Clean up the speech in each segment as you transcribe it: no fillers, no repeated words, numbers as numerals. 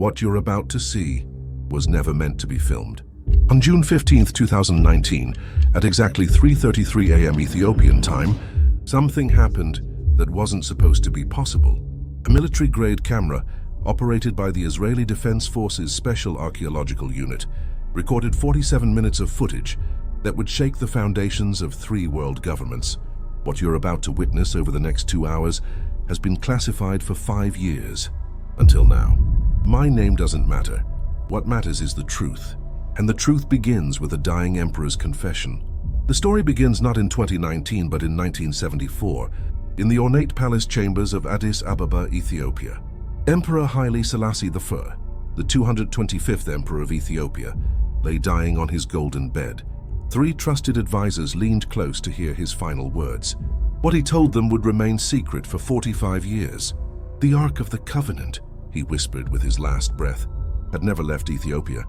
What you're about to see was never meant to be filmed. On June 15, 2019, at exactly 3:33 a.m. Ethiopian time, something happened that wasn't supposed to be possible. A military-grade camera, operated by the Israeli Defense Forces Special Archaeological Unit, recorded 47 minutes of footage that would shake the foundations of 3 world governments. What you're about to witness over the next 2 hours has been classified for 5 years, until now. My name doesn't matter. What matters is the truth. And the truth begins with a dying emperor's confession. The story begins not in 2019 but in 1974, in the ornate palace chambers of Addis Ababa, Ethiopia. Emperor Haile Selassie I, the 225th emperor of Ethiopia, lay dying on his golden bed. 3 trusted advisors leaned close to hear his final words. What he told them would remain secret for 45 years. The Ark of the Covenant, he whispered with his last breath, had never left Ethiopia.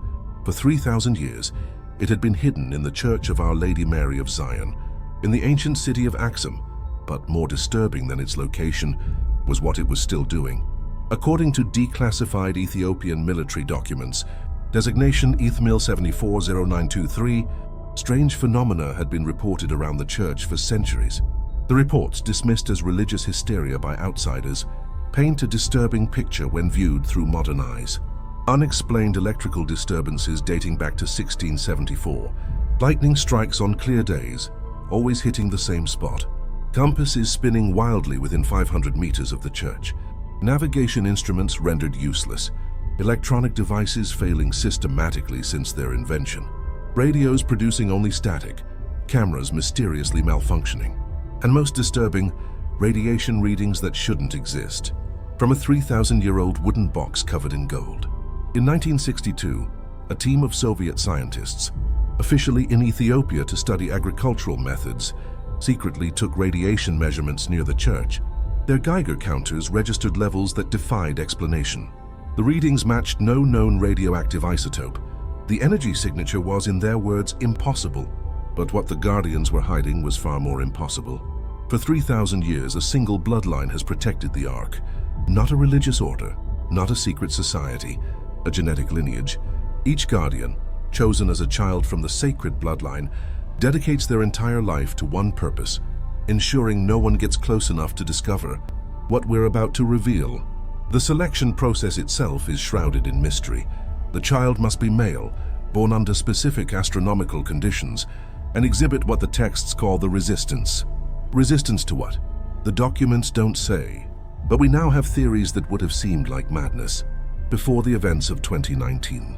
For 3,000 years, it had been hidden in the Church of Our Lady Mary of Zion, in the ancient city of Axum, but more disturbing than its location was what it was still doing. According to declassified Ethiopian military documents, designation Ethmil 740923, strange phenomena had been reported around the church for centuries. The reports, dismissed as religious hysteria by outsiders, paint a disturbing picture when viewed through modern eyes. Unexplained electrical disturbances dating back to 1674, lightning strikes on clear days, always hitting the same spot, compasses spinning wildly within 500 meters of the church, navigation instruments rendered useless, electronic devices failing systematically since their invention, radios producing only static, cameras mysteriously malfunctioning, and most disturbing, radiation readings that shouldn't exist, from a 3,000-year-old wooden box covered in gold. In 1962, a team of Soviet scientists, officially in Ethiopia to study agricultural methods, secretly took radiation measurements near the church. Their Geiger counters registered levels that defied explanation. The readings matched no known radioactive isotope. The energy signature was, in their words, impossible. But what the Guardians were hiding was far more impossible. For 3,000 years, a single bloodline has protected the Ark. Not a religious order, not a secret society, a genetic lineage. Each guardian, chosen as a child from the sacred bloodline, dedicates their entire life to one purpose, ensuring no one gets close enough to discover what we're about to reveal. The selection process itself is shrouded in mystery. The child must be male, born under specific astronomical conditions, and exhibit what the texts call the resistance. Resistance to what? The documents don't say. But we now have theories that would have seemed like madness before the events of 2019.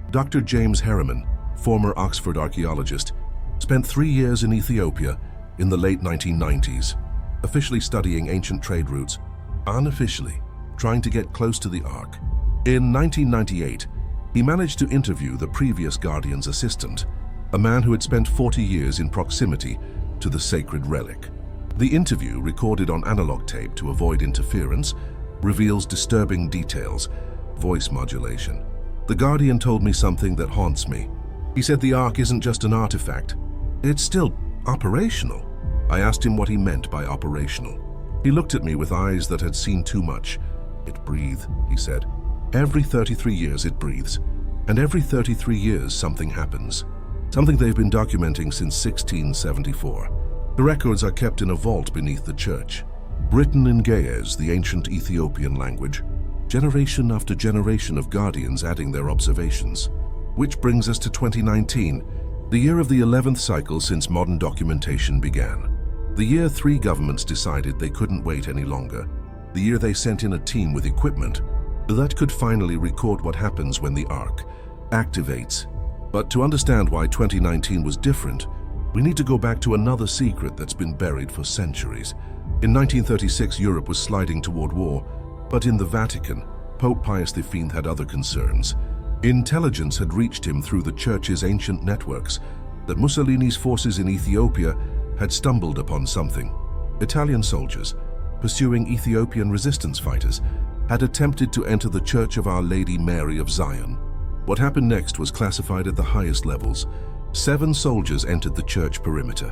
Dr. James Harriman, former Oxford archaeologist, spent 3 years in Ethiopia in the late 1990s, officially studying ancient trade routes, unofficially trying to get close to the Ark. In 1998, he managed to interview the previous Guardian's assistant, a man who had spent 40 years in proximity to the sacred relic. The interview, recorded on analog tape to avoid interference, reveals disturbing details. Voice modulation. The Guardian told me something that haunts me. He said the Ark isn't just an artifact. It's still operational. I asked him what he meant by operational. He looked at me with eyes that had seen too much. It breathes, he said. Every 33 years it breathes. And every 33 years something happens. Something they've been documenting since 1674. The records are kept in a vault beneath the church. Written in Ge'ez, the ancient Ethiopian language. Generation after generation of Guardians adding their observations. Which brings us to 2019, the year of the 11th cycle since modern documentation began. The year 3 governments decided they couldn't wait any longer. The year they sent in a team with equipment that could finally record what happens when the Ark activates. But to understand why 2019 was different, we need to go back to another secret that's been buried for centuries. In 1936, Europe was sliding toward war. But in the Vatican, Pope Pius V had other concerns. Intelligence had reached him through the Church's ancient networks that Mussolini's forces in Ethiopia had stumbled upon something. Italian soldiers, pursuing Ethiopian resistance fighters, had attempted to enter the Church of Our Lady Mary of Zion. What happened next was classified at the highest levels. 7 soldiers entered the church perimeter.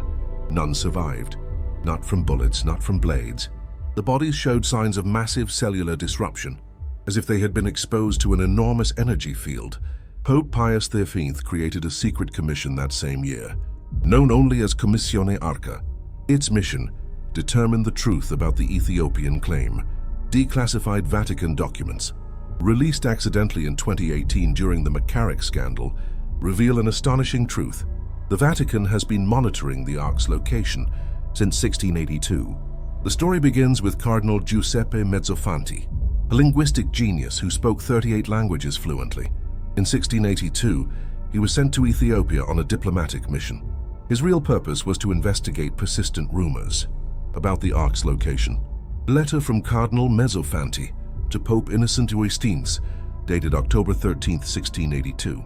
None survived. Not from bullets, not from blades. The bodies showed signs of massive cellular disruption. as if they had been exposed to an enormous energy field. Pope Pius XIII created a secret commission that same year, known only as Commissione Arca. Its mission: determine the truth about the Ethiopian claim. Declassified Vatican documents, released accidentally in 2018 during the McCarrick scandal, reveal an astonishing truth. The Vatican has been monitoring the Ark's location since 1682. The story begins with Cardinal Giuseppe Mezzofanti, a linguistic genius who spoke 38 languages fluently. In 1682, he was sent to Ethiopia on a diplomatic mission. His real purpose was to investigate persistent rumors about the Ark's location. A letter from Cardinal Mezzofanti to Pope Innocent XV, dated October 13, 1682.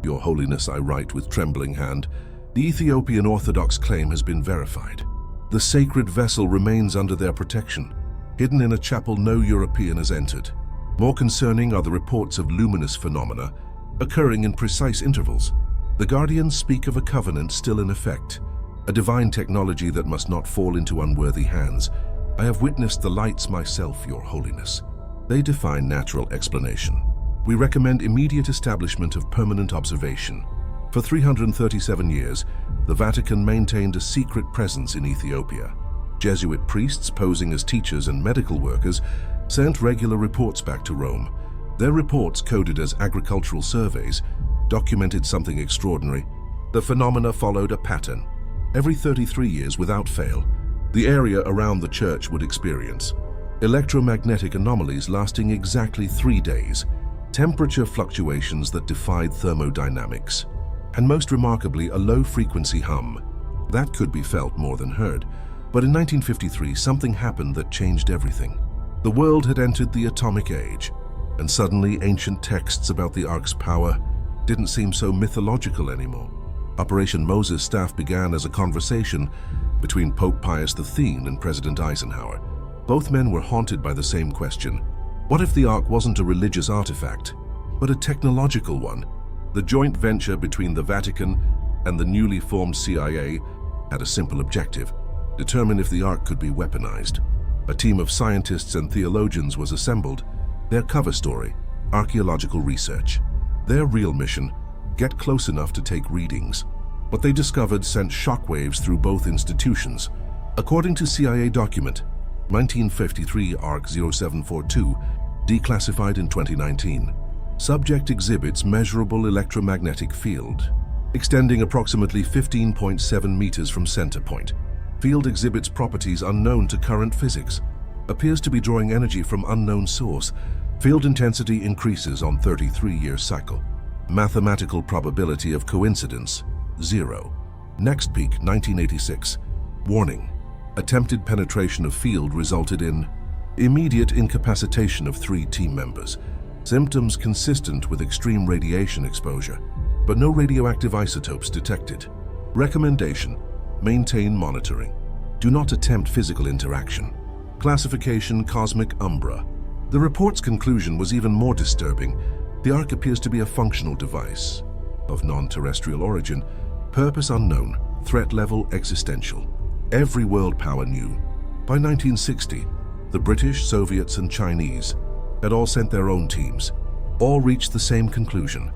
Your Holiness, I write with trembling hand, the Ethiopian Orthodox claim has been verified. The sacred vessel remains under their protection, hidden in a chapel no European has entered. More concerning are the reports of luminous phenomena occurring in precise intervals. The guardians speak of a covenant still in effect, a divine technology that must not fall into unworthy hands. I have witnessed the lights myself, Your Holiness. They defy natural explanation. We recommend immediate establishment of permanent observation. For 337 years, the Vatican maintained a secret presence in Ethiopia. Jesuit priests posing as teachers and medical workers sent regular reports back to Rome. Their reports, coded as agricultural surveys, documented something extraordinary. The phenomena followed a pattern. Every 33 years, without fail, the area around the church would experience electromagnetic anomalies lasting exactly 3 days, temperature fluctuations that defied thermodynamics, and most remarkably, a low-frequency hum that could be felt more than heard. But in 1953, something happened that changed everything. The world had entered the atomic age, and suddenly ancient texts about the Ark's power didn't seem so mythological anymore. Operation Moses Staff began as a conversation between Pope Pius XIII and President Eisenhower. Both men were haunted by the same question. What if the Ark wasn't a religious artifact, but a technological one? The joint venture between the Vatican and the newly formed CIA had a simple objective: determine if the Ark could be weaponized. A team of scientists and theologians was assembled. Their cover story: archaeological research. Their real mission: get close enough to take readings. What they discovered sent shockwaves through both institutions. According to CIA document 1953 ARC 0742, declassified in 2019, subject exhibits measurable electromagnetic field, extending approximately 15.7 meters from center point. Field exhibits properties unknown to current physics, appears to be drawing energy from unknown source. Field intensity increases on 33-year cycle. Mathematical probability of coincidence, 0. Next peak, 1986. Warning: attempted penetration of field resulted in immediate incapacitation of 3 team members. Symptoms consistent with extreme radiation exposure, but no radioactive isotopes detected. Recommendation: maintain monitoring. Do not attempt physical interaction. Classification: cosmic umbra. The report's conclusion was even more disturbing. The Ark appears to be a functional device of non-terrestrial origin, purpose unknown, threat level existential. Every world power knew. By 1960, the British, Soviets, and Chinese had all sent their own teams. All reached the same conclusion.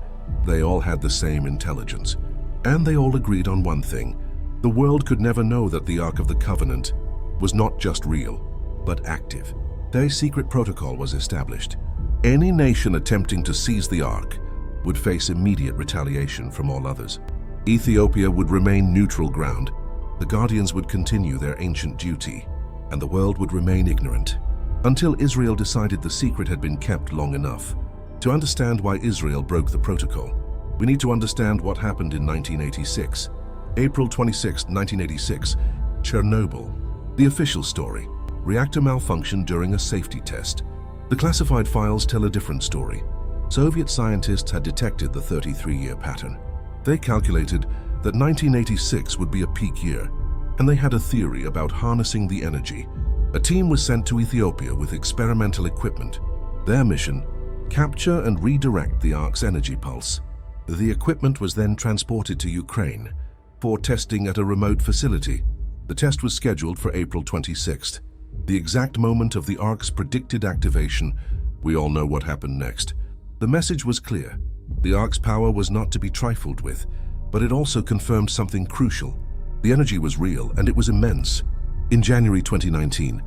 They all had the same intelligence. And they all agreed on one thing: the world could never know that the Ark of the Covenant was not just real, but active. Their secret protocol was established. Any nation attempting to seize the Ark would face immediate retaliation from all others. Ethiopia would remain neutral ground. The Guardians would continue their ancient duty, and the world would remain ignorant, until Israel decided the secret had been kept long enough. To understand why Israel broke the protocol, we need to understand what happened in 1986. April 26, 1986, Chernobyl. The official story: reactor malfunction during a safety test. The classified files tell a different story. Soviet scientists had detected the 33-year pattern. They calculated that 1986 would be a peak year, and they had a theory about harnessing the energy. A team was sent to Ethiopia with experimental equipment. Their mission: capture and redirect the Ark's energy pulse. The equipment was then transported to Ukraine for testing at a remote facility. The test was scheduled for April 26th. The exact moment of the Ark's predicted activation We all know what happened next. The message was clear. The Ark's power was not to be trifled with, but it also confirmed something crucial. The energy was real, and it was immense. In January 2019,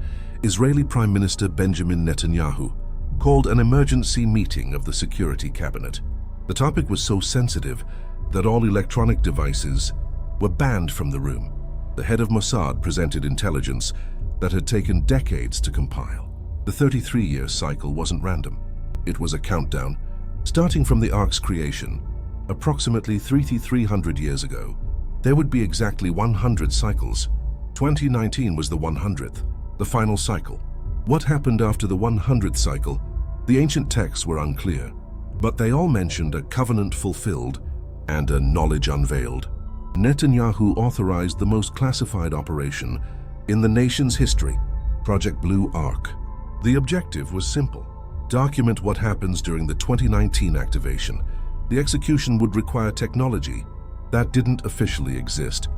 Israeli Prime Minister Benjamin Netanyahu called an emergency meeting of the Security Cabinet. The topic was so sensitive that all electronic devices were banned from the room. The head of Mossad presented intelligence that had taken decades to compile. The 33-year cycle wasn't random. It was a countdown, starting from the Ark's creation, approximately 3,300 years ago. There would be exactly 100 cycles. 2019 was the 100th, the final cycle. What happened after the 100th cycle? The ancient texts were unclear, but they all mentioned a covenant fulfilled and a knowledge unveiled. Netanyahu authorized the most classified operation in the nation's history, Project Blue Ark. The objective was simple: document what happens during the 2019 activation. The execution would require technology that didn't officially exist.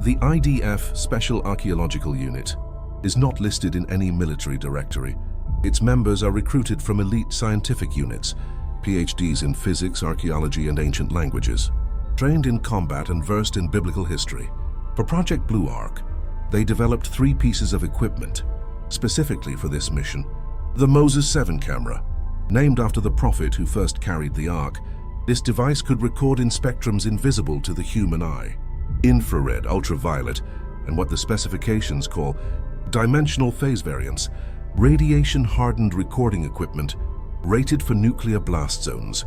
The IDF Special Archaeological Unit is not listed in any military directory. Its members are recruited from elite scientific units, PhDs in physics, archaeology, and ancient languages, trained in combat and versed in biblical history. For Project Blue Ark, they developed 3 pieces of equipment specifically for this mission. The Moses 7 camera, named after the prophet who first carried the Ark. This device could record in spectrums invisible to the human eye, infrared, ultraviolet, and what the specifications call dimensional phase variance, radiation-hardened recording equipment rated for nuclear blast zones,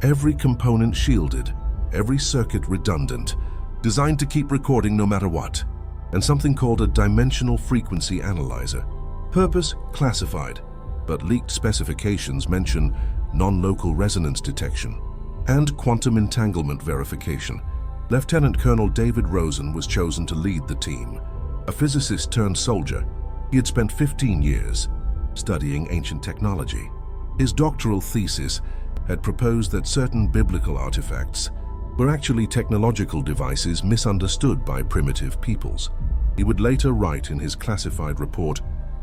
every component shielded, every circuit redundant, designed to keep recording no matter what, and something called a dimensional frequency analyzer. Purpose classified, but leaked specifications mention non-local resonance detection and quantum entanglement verification. Lieutenant Colonel David Rosen was chosen to lead the team. A physicist turned soldier, he had spent 15 years studying ancient technology. His doctoral thesis had proposed that certain biblical artifacts were actually technological devices misunderstood by primitive peoples. He would later write in his classified report,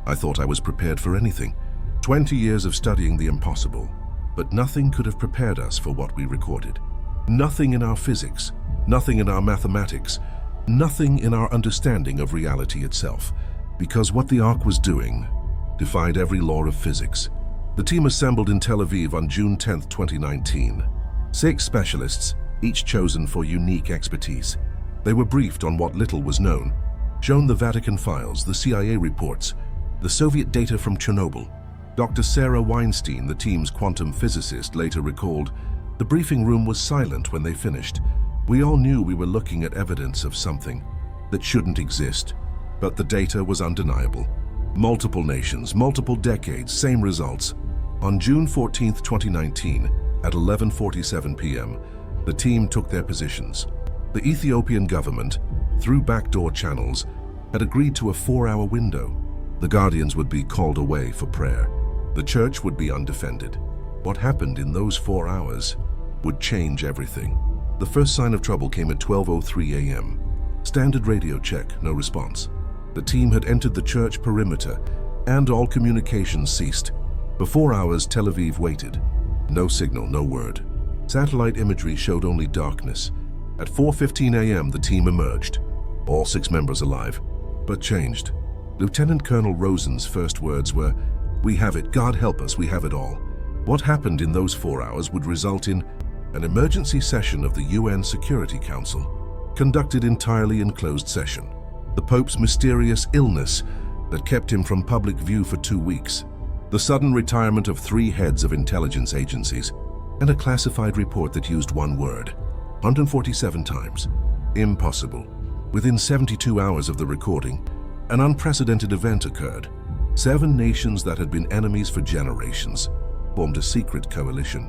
"I thought I was prepared for anything. 20 years of studying the impossible, but nothing could have prepared us for what we recorded. Nothing in our physics, nothing in our mathematics, nothing in our understanding of reality itself, because what the Ark was doing defied every law of physics." The team assembled in Tel Aviv on June 10, 2019. 6 specialists, each chosen for unique expertise. They were briefed on what little was known, shown the Vatican files, the CIA reports, the Soviet data from Chernobyl. Dr. Sarah Weinstein, the team's quantum physicist, later recalled, "The briefing room was silent when they finished. We all knew we were looking at evidence of something that shouldn't exist, but the data was undeniable. Multiple nations, multiple decades, same results." On June 14, 2019, at 11:47 p.m., the team took their positions. The Ethiopian government, through backdoor channels, had agreed to a 4-hour window. The guardians would be called away for prayer. The church would be undefended. What happened in those 4 hours would change everything. The first sign of trouble came at 12:03 a.m. Standard radio check, no response. The team had entered the church perimeter, and all communications ceased. For 4 hours, Tel Aviv waited. No signal, no word. Satellite imagery showed only darkness. At 4:15 a.m., the team emerged, all 6 members alive, but changed. Lieutenant Colonel Rosen's first words were, "We have it, God help us, we have it all." What happened in those 4 hours would result in an emergency session of the UN Security Council, conducted entirely in closed session. The Pope's mysterious illness that kept him from public view for 2 weeks. The sudden retirement of 3 heads of intelligence agencies, and a classified report that used one word, 147 times. Impossible. Within 72 hours of the recording, an unprecedented event occurred. 7 nations that had been enemies for generations formed a secret coalition.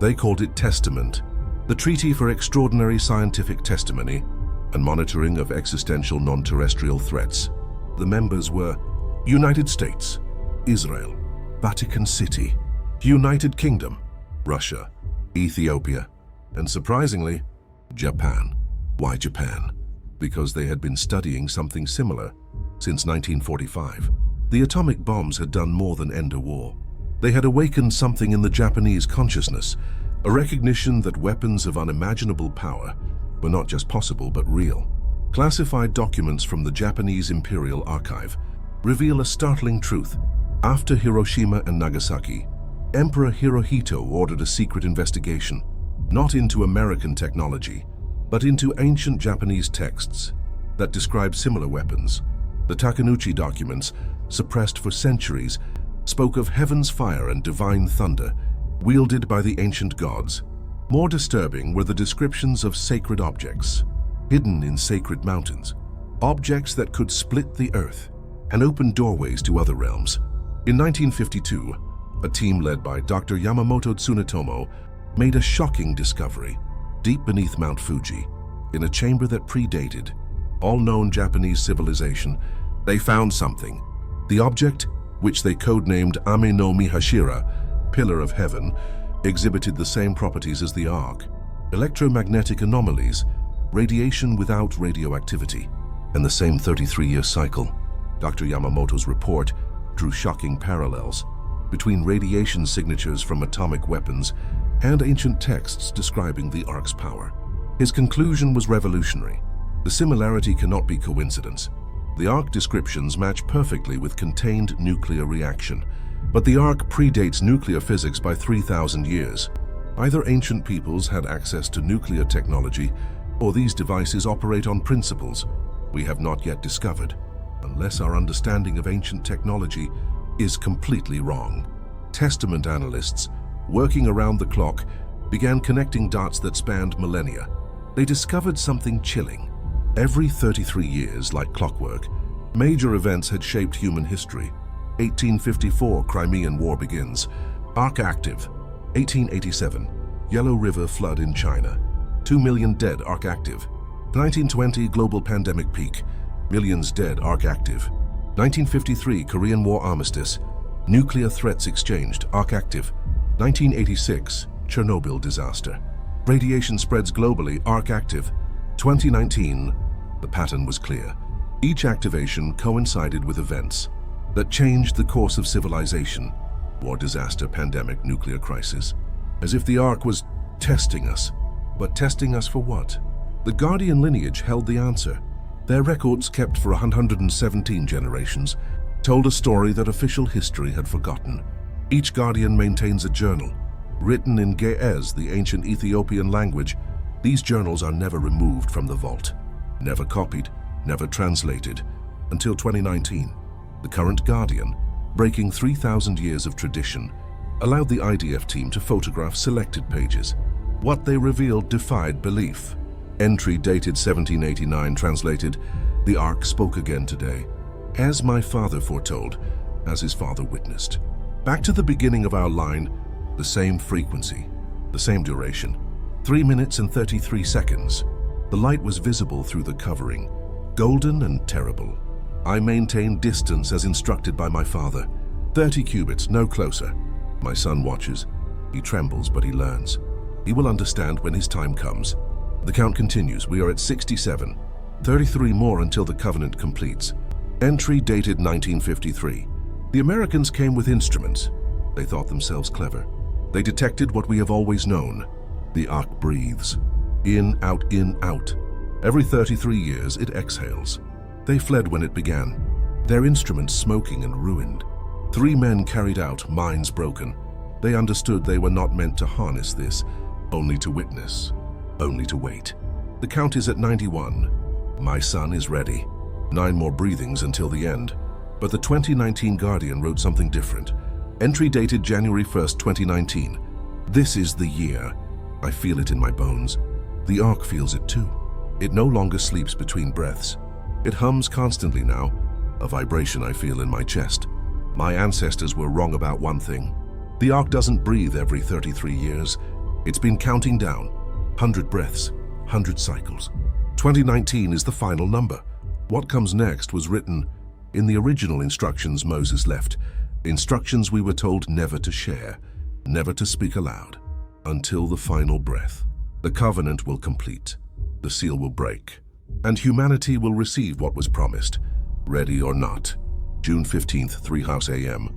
They called it Testament, the Treaty for Extraordinary Scientific Testimony and Monitoring of Existential Non-Terrestrial Threats. The members were United States, Israel, Vatican City, United Kingdom, Russia, Ethiopia, and surprisingly, Japan. Why Japan? Because they had been studying something similar since 1945. The atomic bombs had done more than end a war. They had awakened something in the Japanese consciousness, a recognition that weapons of unimaginable power were not just possible but real. Classified documents from the Japanese Imperial Archive reveal a startling truth. After Hiroshima and Nagasaki, Emperor Hirohito ordered a secret investigation, not into American technology, but into ancient Japanese texts that describe similar weapons. The Takenouchi documents, suppressed for centuries, spoke of heaven's fire and divine thunder, wielded by the ancient gods. More disturbing were the descriptions of sacred objects, hidden in sacred mountains, objects that could split the earth and open doorways to other realms. In 1952, a team led by Dr. Yamamoto Tsunetomo made a shocking discovery. Deep beneath Mount Fuji, in a chamber that predated all known Japanese civilization, they found something. The object, which they codenamed Ame no Mihashira, Pillar of Heaven, exhibited the same properties as the Ark: electromagnetic anomalies, radiation without radioactivity, and the same 33-year cycle. Dr. Yamamoto's report drew shocking parallels between radiation signatures from atomic weapons and ancient texts describing the Ark's power. His conclusion was revolutionary. The similarity cannot be coincidence. The Ark descriptions match perfectly with contained nuclear reaction, but the Ark predates nuclear physics by 3,000 years. Either ancient peoples had access to nuclear technology, or these devices operate on principles we have not yet discovered, unless our understanding of ancient technology is completely wrong. Testament analysts, working around the clock, began connecting dots that spanned millennia. They discovered something chilling. Every 33 years, like clockwork, major events had shaped human history. 1854, Crimean War begins. Ark active. 1887, Yellow River flood in China. 2 million dead, Ark active. 1920, global pandemic peak. Millions dead, Ark active. 1953, Korean War armistice. Nuclear threats exchanged, Ark active. 1986, Chernobyl disaster. Radiation spreads globally, Ark active. 2019, the pattern was clear. Each activation coincided with events that changed the course of civilization: war, disaster, pandemic, nuclear crisis. As if the Ark was testing us. But testing us for what? The Guardian lineage held the answer. Their records, kept for 117 generations, told a story that official history had forgotten. Each Guardian maintains a journal, written in Ge'ez, the ancient Ethiopian language. These journals are never removed from the vault, never copied, never translated, until 2019. The current Guardian, breaking 3,000 years of tradition, allowed the IDF team to photograph selected pages. What they revealed defied belief. Entry dated 1789 translated, "The Ark spoke again today, as my father foretold, as his father witnessed." Back to the beginning of our line, the same frequency, the same duration. 3 minutes and 33 seconds. The light was visible through the covering, golden and terrible. I maintained distance as instructed by my father. 30 cubits, no closer. My son watches. He trembles, but he learns. He will understand when his time comes. The count continues. We are at 67. 33 more until the covenant completes. Entry dated 1953. The Americans came with instruments. They thought themselves clever. They detected what we have always known. The Ark breathes. In, out, in, out. Every 33 years, it exhales. They fled when it began, their instruments smoking and ruined. 3 men carried out, minds broken. They understood they were not meant to harness this, only to witness, only to wait. The count is at 91. My son is ready. 9 more breathings until the end. But the 2019 Guardian wrote something different. Entry dated January 1st, 2019. This is the year. I feel it in my bones. The Ark feels it too. It no longer sleeps between breaths. It hums constantly now, a vibration I feel in my chest. My ancestors were wrong about one thing. The Ark doesn't breathe every 33 years. It's been counting down. 100 breaths, 100 cycles. 2019 is the final number. What comes next was written in the original instructions Moses left, instructions we were told never to share, never to speak aloud, until the final breath. The covenant will complete, the seal will break, and humanity will receive what was promised, ready or not. June 15th, 3 House AM.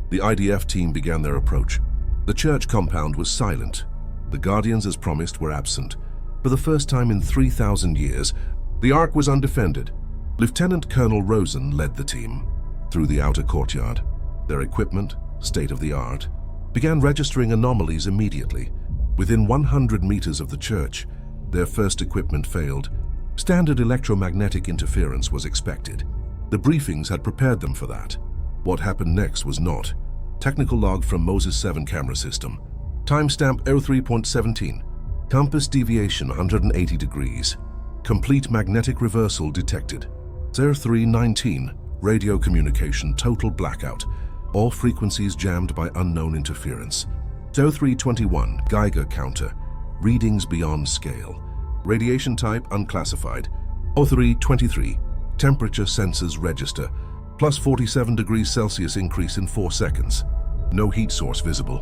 The IDF team began their approach. The church compound was silent. The guardians, as promised, were absent. For the first time in 3,000 years, the Ark was undefended. Lieutenant Colonel Rosen led the team through the outer courtyard. Their equipment, state-of-the-art, began registering anomalies immediately. Within 100 meters of the church, their first equipment failed. Standard electromagnetic interference was expected. The briefings had prepared them for that. What happened next was not. Technical log from Moses 7 camera system. Timestamp 03.17. Compass deviation 180 degrees. Complete magnetic reversal detected. 0319. Radio communication total blackout. All frequencies jammed by unknown interference. 0321. Geiger counter. Readings beyond scale. Radiation type unclassified. 0323. Temperature sensors register. Plus 47 degrees Celsius increase in 4 seconds. No heat source visible.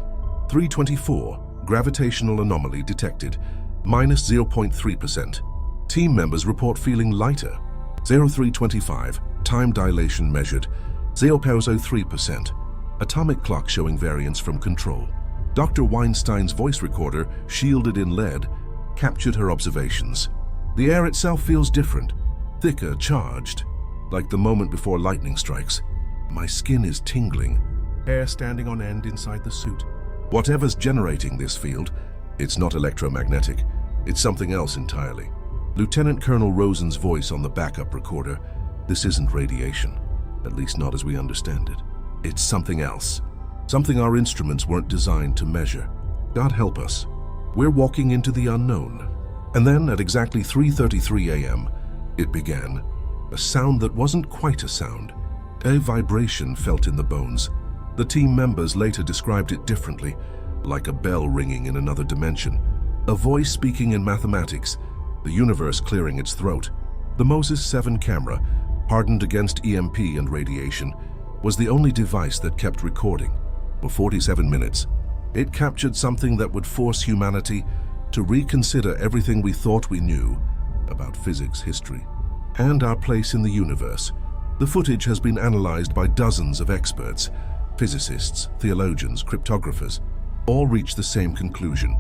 324. Gravitational anomaly detected. Minus 0.3%. Team members report feeling lighter. 0325. Time dilation measured. 0.03%. Atomic clock showing variance from control. Dr. Weinstein's voice recorder, shielded in lead, captured her observations. The air itself feels different, thicker, charged, like the moment before lightning strikes. My skin is tingling, hair standing on end inside the suit. Whatever's generating this field, it's not electromagnetic. It's something else entirely. Lieutenant Colonel Rosen's voice on the backup recorder. This isn't radiation, at least not as we understand it. It's something else. Something our instruments weren't designed to measure. God help us. We're walking into the unknown. And then at exactly 3:33 a.m., it began. A sound that wasn't quite a sound. A vibration felt in the bones. The team members later described it differently, like a bell ringing in another dimension. A voice speaking in mathematics, the universe clearing its throat. The Moses 7 camera, hardened against EMP and radiation, was the only device that kept recording. For 47 minutes, it captured something that would force humanity to reconsider everything we thought we knew about physics, history, and our place in the universe. The footage has been analyzed by dozens of experts, physicists, theologians, cryptographers. All reach the same conclusion.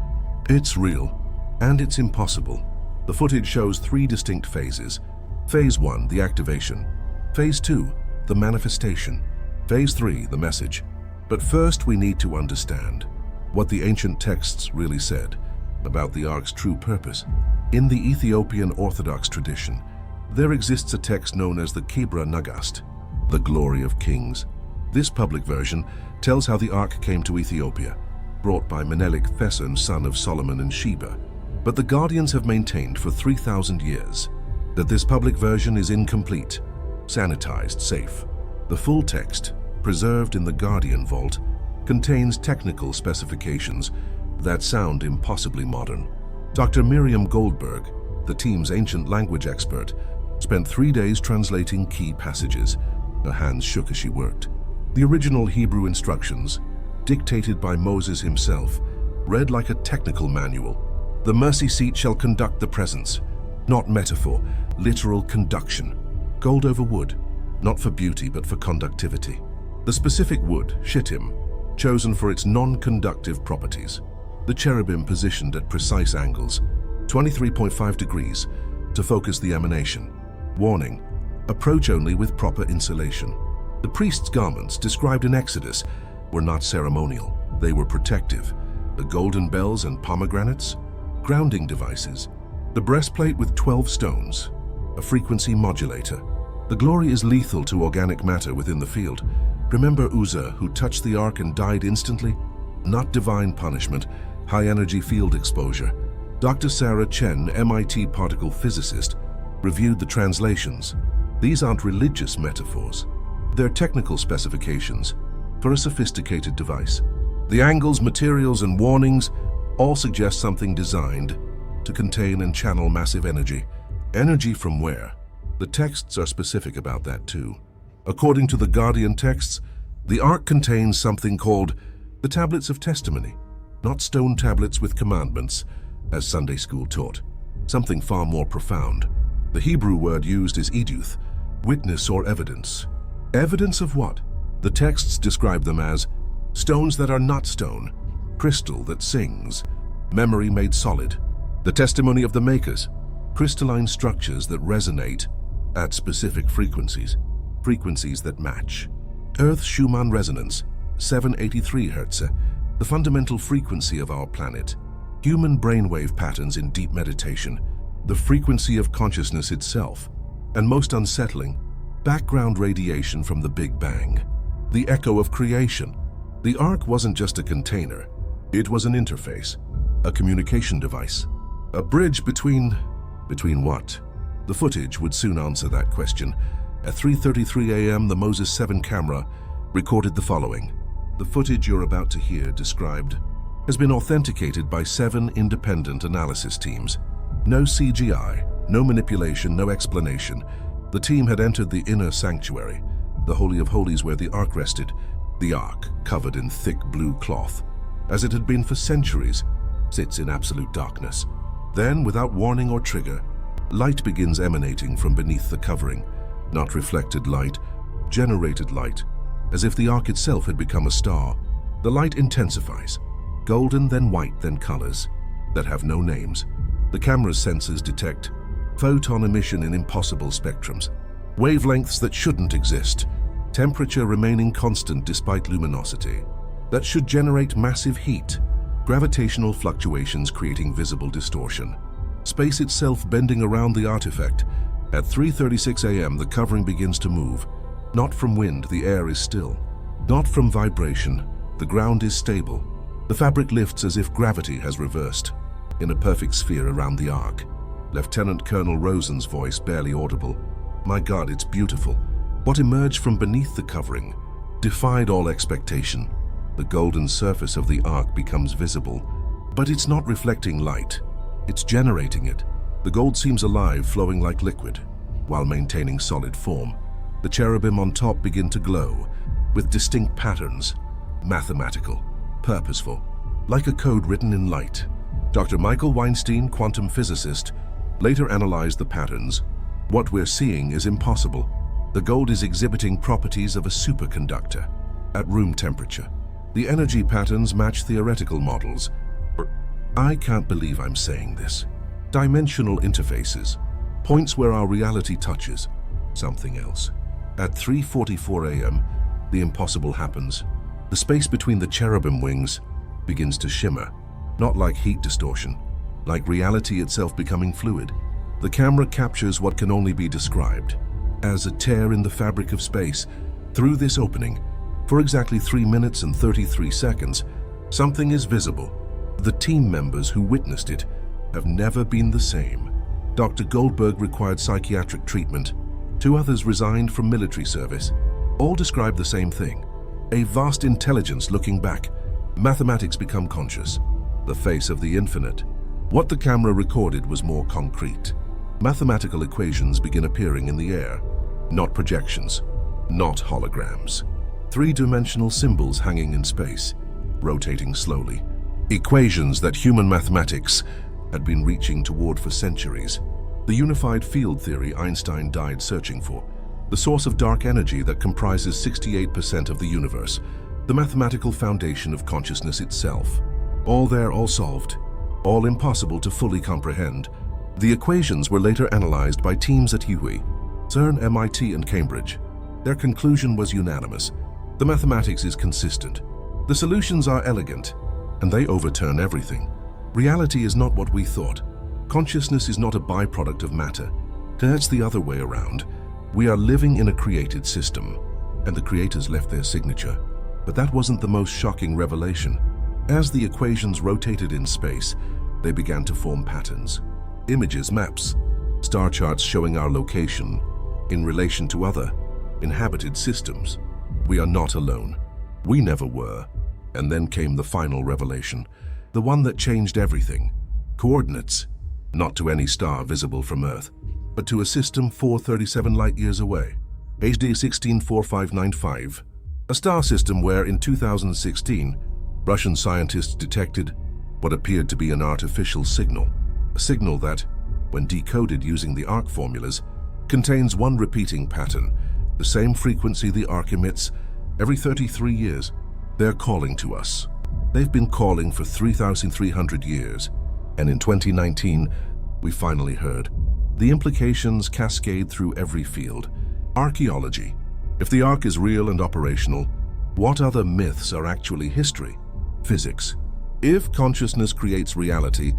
It's real, and it's impossible. The footage shows 3 distinct phases. Phase 1, the activation. Phase 2, the manifestation. Phase 3, the message. But first we need to understand what the ancient texts really said about the Ark's true purpose. In the Ethiopian Orthodox tradition, there exists a text known as the Kebra Nagast, the Glory of Kings. This public version tells how the Ark came to Ethiopia, brought by Menelik Thesson, son of Solomon and Sheba. But the Guardians have maintained for 3,000 years that this public version is incomplete, sanitized, safe. The full text, preserved in the Guardian Vault, contains technical specifications that sound impossibly modern. Dr. Miriam Goldberg, the team's ancient language expert, spent 3 days translating key passages. Her hands shook as she worked. The original Hebrew instructions, dictated by Moses himself, read like a technical manual. The mercy seat shall conduct the presence, not metaphor, literal conduction. Gold over wood, not for beauty but for conductivity. The specific wood, shittim, chosen for its non-conductive properties. The cherubim positioned at precise angles, 23.5 degrees, to focus the emanation. Warning: approach only with proper insulation. The priest's garments, described in Exodus, were not ceremonial. They were protective. The golden bells and pomegranates, grounding devices. The breastplate with 12 stones, a frequency modulator. The glory is lethal to organic matter within the field. Remember Uzzah, who touched the Ark and died instantly? Not divine punishment, high-energy field exposure. Dr. Sarah Chen, MIT particle physicist, reviewed the translations. These aren't religious metaphors. They're technical specifications for a sophisticated device. The angles, materials, and warnings all suggest something designed to contain and channel massive energy. Energy from where? The texts are specific about that too. According to the Guardian texts, the Ark contains something called the Tablets of Testimony, not stone tablets with commandments, as Sunday school taught. Something far more profound. The Hebrew word used is eduth, witness or evidence. Evidence of what? The texts describe them as Stones that are not stone, crystal that sings, memory made solid, the testimony of the makers, crystalline structures that resonate at specific frequencies, frequencies that match. Earth's Schumann resonance, 783 Hz, the fundamental frequency of our planet. Human brainwave patterns in deep meditation, the frequency of consciousness itself, and most unsettling, background radiation from the Big Bang, the echo of creation. The Ark wasn't just a container, it was an interface, a communication device, a bridge between what? The footage would soon answer that question. At 3:33 a.m., the Moses 7 camera recorded the following. The footage you're about to hear described has been authenticated by 7 independent analysis teams. No CGI, no manipulation, no explanation. The team had entered the inner sanctuary, the Holy of Holies where the Ark rested, the Ark, covered in thick blue cloth, as it had been for centuries, sits in absolute darkness. Then, without warning or trigger, light begins emanating from beneath the covering. Not reflected light, generated light, as if the Ark itself had become a star. The light intensifies, golden then white then colors that have no names. The camera's sensors detect photon emission in impossible spectrums, wavelengths that shouldn't exist, temperature remaining constant despite luminosity, that should generate massive heat, gravitational fluctuations creating visible distortion, space itself bending around the artifact. At 3:36 a.m. the covering begins to move. Not from wind, the air is still. Not from vibration, the ground is stable. The fabric lifts as if gravity has reversed. In a perfect sphere around the Ark. Lieutenant Colonel Rosen's voice barely audible. My God, it's beautiful. What emerged from beneath the covering defied all expectation. The golden surface of the Ark becomes visible, but it's not reflecting light. It's generating it. The gold seems alive, flowing like liquid, while maintaining solid form. The cherubim on top begin to glow, with distinct patterns, mathematical, purposeful, like a code written in light. Dr. Michael Weinstein, quantum physicist, later analyzed the patterns. What we're seeing is impossible. The gold is exhibiting properties of a superconductor at room temperature. The energy patterns match theoretical models. I can't believe I'm saying this. Dimensional interfaces, points where our reality touches something else. At 3:44 a.m., the impossible happens. The space between the cherubim wings begins to shimmer, not like heat distortion, like reality itself becoming fluid. The camera captures what can only be described as a tear in the fabric of space. Through this opening, for exactly 3 minutes and 33 seconds, something is visible. The team members who witnessed it have never been the same. Dr. Goldberg required psychiatric treatment. 2 others resigned from military service. All describe the same thing. A vast intelligence looking back. Mathematics become conscious. The face of the infinite. What the camera recorded was more concrete. Mathematical equations begin appearing in the air. Not projections. Not holograms. 3-dimensional symbols hanging in space, rotating slowly. Equations that human mathematics had been reaching toward for centuries. The unified field theory Einstein died searching for. The source of dark energy that comprises 68% of the universe. The mathematical foundation of consciousness itself. All there, all solved. All impossible to fully comprehend. The equations were later analyzed by teams at UWI, CERN, MIT, and Cambridge. Their conclusion was unanimous. The mathematics is consistent. The solutions are elegant, and they overturn everything. Reality is not what we thought. Consciousness is not a byproduct of matter. That's the other way around. We are living in a created system, and the creators left their signature. But that wasn't the most shocking revelation. As the equations rotated in space, they began to form patterns. Images, maps, star charts showing our location in relation to other inhabited systems. We are not alone. We never were. And then came the final revelation, the one that changed everything. Coordinates, not to any star visible from Earth, but to a system 437 light-years away, HD 164595, a star system where in 2016, Russian scientists detected what appeared to be an artificial signal, a signal that, when decoded using the Ark formulas, contains one repeating pattern, the same frequency the Ark emits every 33 years. They're calling to us. They've been calling for 3,300 years, and in 2019, we finally heard. The implications cascade through every field. Archaeology. If the Ark is real and operational, what other myths are actually history? Physics. If consciousness creates reality,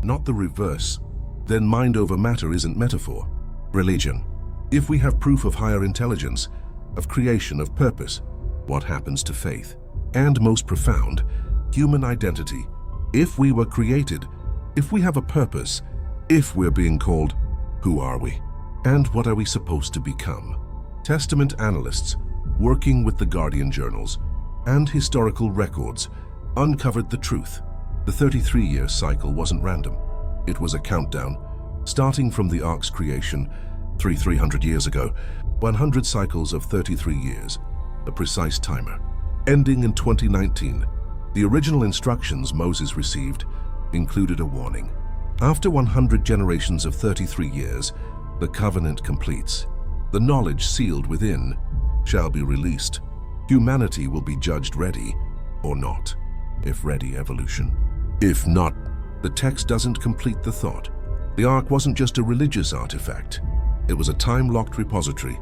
not the reverse, then mind over matter isn't metaphor. Religion. If we have proof of higher intelligence, of creation, of purpose, what happens to faith? And most profound, human identity. If we were created, if we have a purpose, if we're being called, who are we? And what are we supposed to become? Testament analysts, working with the Guardian journals and historical records, uncovered the truth. The 33-year cycle wasn't random. It was a countdown, starting from the Ark's creation 300 years ago, 100 cycles of 33 years, a precise timer. Ending in 2019, the original instructions Moses received included a warning. After 100 generations of 33 years, the covenant completes. The knowledge sealed within shall be released. Humanity will be judged ready or not. If ready, evolution. If not, the text doesn't complete the thought. The Ark wasn't just a religious artifact. It was a time-locked repository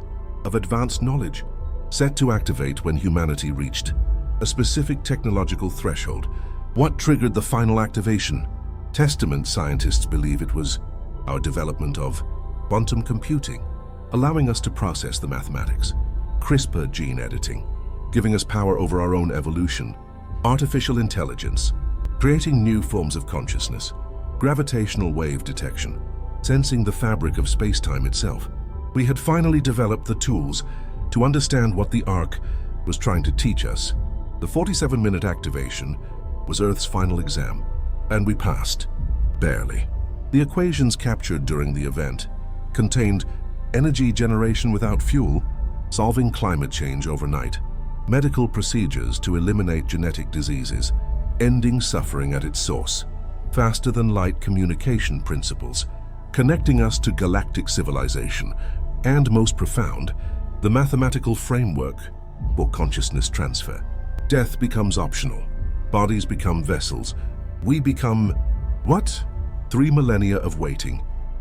of advanced knowledge, set to activate when humanity reached a specific technological threshold. What triggered the final activation? Testament scientists believe it was our development of quantum computing, allowing us to process the mathematics, CRISPR gene editing, giving us power over our own evolution, artificial intelligence, creating new forms of consciousness, gravitational wave detection, sensing the fabric of space-time itself. We had finally developed the tools to understand what the Ark was trying to teach us. The 47-minute activation was Earth's final exam, and we passed. Barely. The equations captured during the event contained energy generation without fuel, solving climate change overnight, medical procedures to eliminate genetic diseases, ending suffering at its source, faster-than-light communication principles, connecting us to galactic civilization, and most profound, the mathematical framework for consciousness transfer. Death becomes optional. Bodies become vessels. We become, what? 3 millennia of waiting,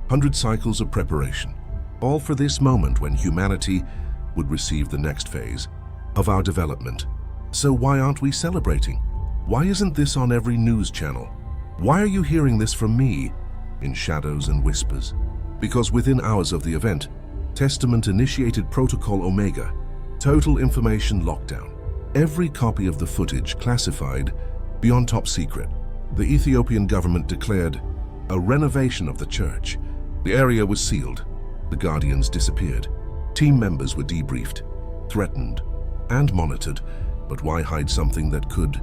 100 cycles of preparation, all for this moment when humanity would receive the next phase of our development. So why aren't we celebrating? Why isn't this on every news channel? Why are you hearing this from me in shadows and whispers? Because within hours of the event, Testament initiated Protocol Omega, total information lockdown. Every copy of the footage classified beyond top secret. The Ethiopian government declared a renovation of the church. The area was sealed. The Guardians disappeared. Team members were debriefed, threatened, and monitored. But why hide something that could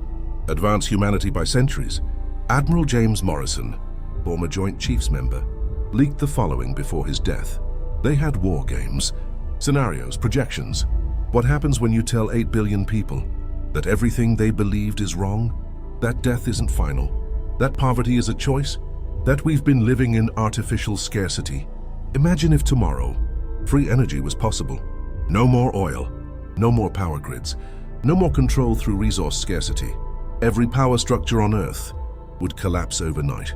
advance humanity by centuries? Admiral James Morrison, former Joint Chiefs member, leaked the following before his death. They had war games, scenarios, projections. What happens when you tell 8 billion people that everything they believed is wrong? That death isn't final? That poverty is a choice? That we've been living in artificial scarcity? Imagine if tomorrow, free energy was possible. No more oil, no more power grids, no more control through resource scarcity. Every power structure on Earth would collapse overnight.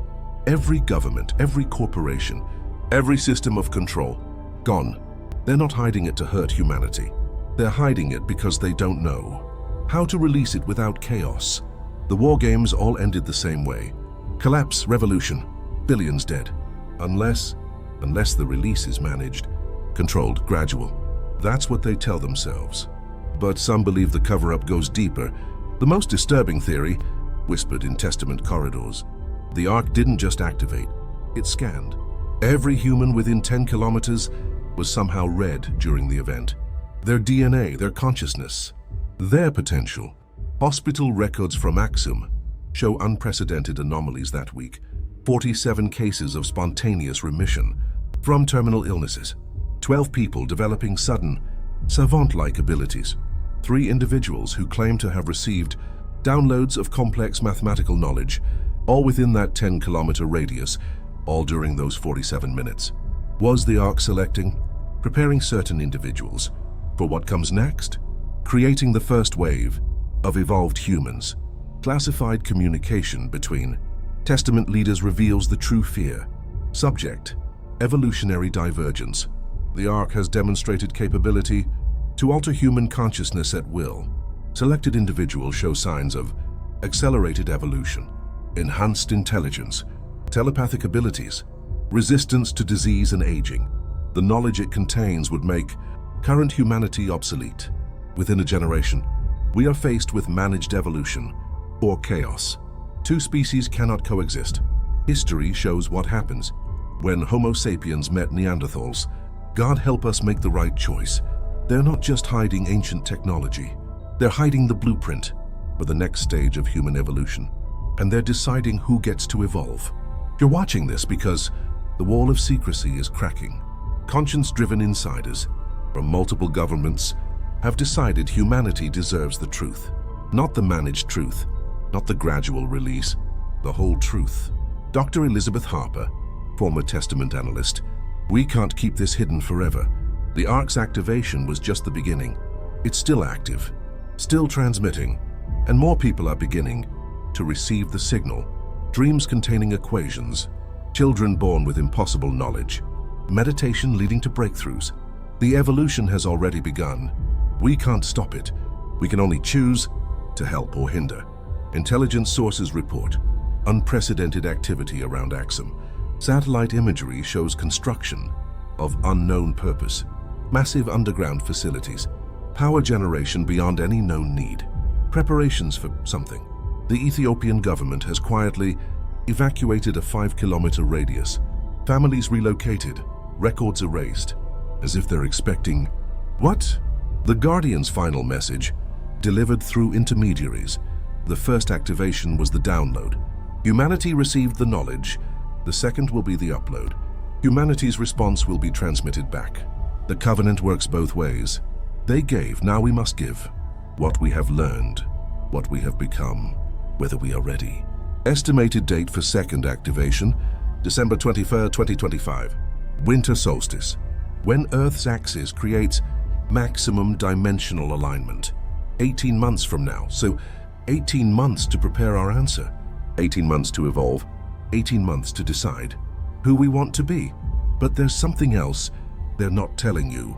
Every government, every corporation, every system of control, gone. They're not hiding it to hurt humanity. They're hiding it because they don't know how to release it without chaos. The war games all ended the same way. Collapse, revolution, billions dead. Unless the release is managed, controlled, gradual. That's what they tell themselves. But some believe the cover-up goes deeper. The most disturbing theory, whispered in Testament corridors. The Ark didn't just activate, it scanned. Every human within 10 kilometers was somehow read during the event. Their DNA, their consciousness, their potential. Hospital records from Axum show unprecedented anomalies that week. 47 cases of spontaneous remission from terminal illnesses. 12 people developing sudden, savant-like abilities. 3 individuals who claim to have received downloads of complex mathematical knowledge, all within that 10-kilometer radius, all during those 47 minutes. Was the Ark selecting, preparing certain individuals for what comes next? Creating the first wave, of evolved humans. Classified communication between Testament leaders reveals the true fear. Subject: evolutionary divergence. The Ark has demonstrated capability to alter human consciousness at will. Selected individuals show signs of accelerated evolution, enhanced intelligence, telepathic abilities, resistance to disease and aging. The knowledge it contains would make current humanity obsolete. Within a generation, we are faced with managed evolution or chaos. Two species cannot coexist. History shows what happens when Homo sapiens met Neanderthals. God help us make the right choice. They're not just hiding ancient technology. They're hiding the blueprint for the next stage of human evolution. And they're deciding who gets to evolve. You're watching this because the wall of secrecy is cracking. Conscience-driven insiders from multiple governments have decided humanity deserves the truth. Not the managed truth, not the gradual release, the whole truth. Dr. Elizabeth Harper, former Testament analyst: "We can't keep this hidden forever. The Ark's activation was just the beginning. It's still active, still transmitting, and more people are beginning to receive the signal. Dreams containing equations, children born with impossible knowledge, meditation leading to breakthroughs. The evolution has already begun. We can't stop it. We can only choose to help or hinder." Intelligence sources report unprecedented activity around Axum. Satellite imagery shows construction of unknown purpose, massive underground facilities, power generation beyond any known need, preparations for something. The Ethiopian government has quietly evacuated a 5-kilometer radius. Families relocated, records erased, as if they're expecting what? The Guardian's final message, delivered through intermediaries. The first activation was the download. Humanity received the knowledge. The second will be the upload. Humanity's response will be transmitted back. The covenant works both ways. They gave, now we must give. What we have learned, what we have become, whether we are ready. Estimated date for second activation, December 23rd, 2025. Winter solstice. When Earth's axis creates maximum dimensional alignment. 18 months from now, so 18 months to prepare our answer. 18 months to evolve, 18 months to decide who we want to be. But there's something else they're not telling you.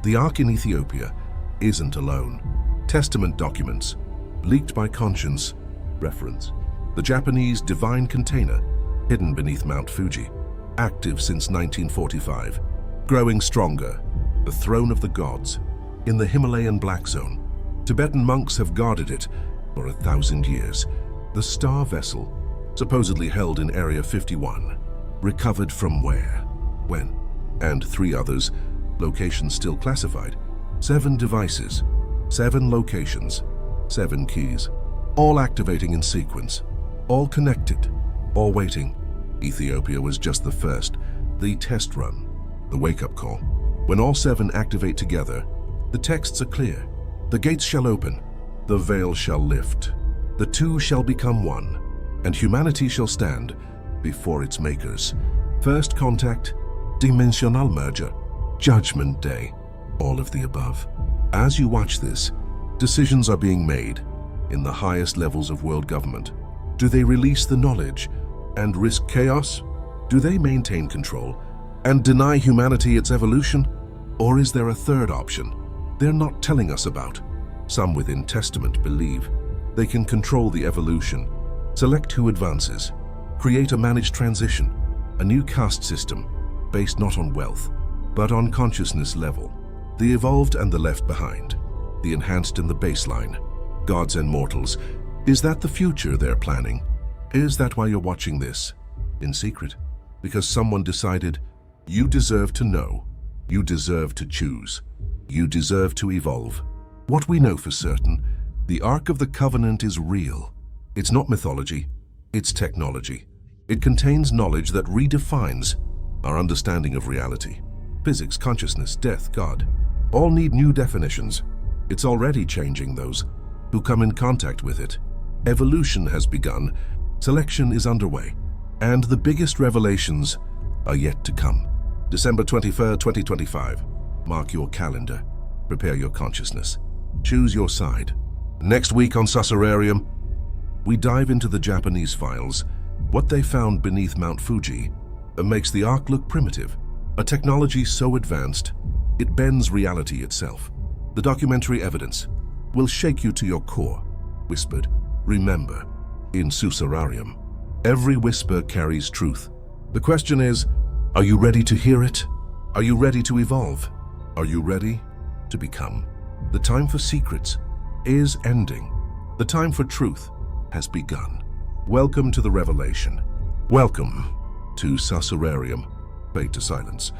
The Ark in Ethiopia isn't alone. Testament documents, leaked by conscience, reference. The Japanese divine container, hidden beneath Mount Fuji, active since 1945, growing stronger, the throne of the gods, in the Himalayan Black Zone. Tibetan monks have guarded it for 1,000 years. The star vessel, supposedly held in Area 51, recovered from where, when, and 3 others, locations still classified. 7 devices, 7 locations, 7 keys, all activating in sequence, all connected, all waiting. Ethiopia was just the first, the test run, the wake-up call. When all 7 activate together, the texts are clear. The gates shall open, the veil shall lift, the two shall become one, and humanity shall stand before its makers. First contact, dimensional merger, judgment day, all of the above. As you watch this, decisions are being made in the highest levels of world government. Do they release the knowledge and risk chaos? Do they maintain control and deny humanity its evolution? Or is there a third option they're not telling us about? Some within Testament believe they can control the evolution, select who advances, create a managed transition, a new caste system based not on wealth, but on consciousness level. The evolved and the left behind, the enhanced and the baseline, gods and mortals. Is that the future they're planning? Is that why you're watching this in secret? Because someone decided you deserve to know, you deserve to choose, you deserve to evolve. What we know for certain, the Ark of the Covenant is real. It's not mythology, it's technology. It contains knowledge that redefines our understanding of reality. Physics, consciousness, death, God, all need new definitions. It's already changing those who come in contact with it. Evolution has begun, selection is underway, and the biggest revelations are yet to come. December 23rd, 2025. Mark your calendar. Prepare your consciousness. Choose your side. Next week on Sussurrarium, we dive into the Japanese files. What they found beneath Mount Fuji makes the Ark look primitive, a technology so advanced it bends reality itself. The documentary evidence will shake you to your core. Whispered, remember, in Sussurrarium, every whisper carries truth. The question is, are you ready to hear it? Are you ready to evolve? Are you ready to become? The time for secrets is ending. The time for truth has begun. Welcome to the revelation. Welcome to Sussurrarium. Fade to silence.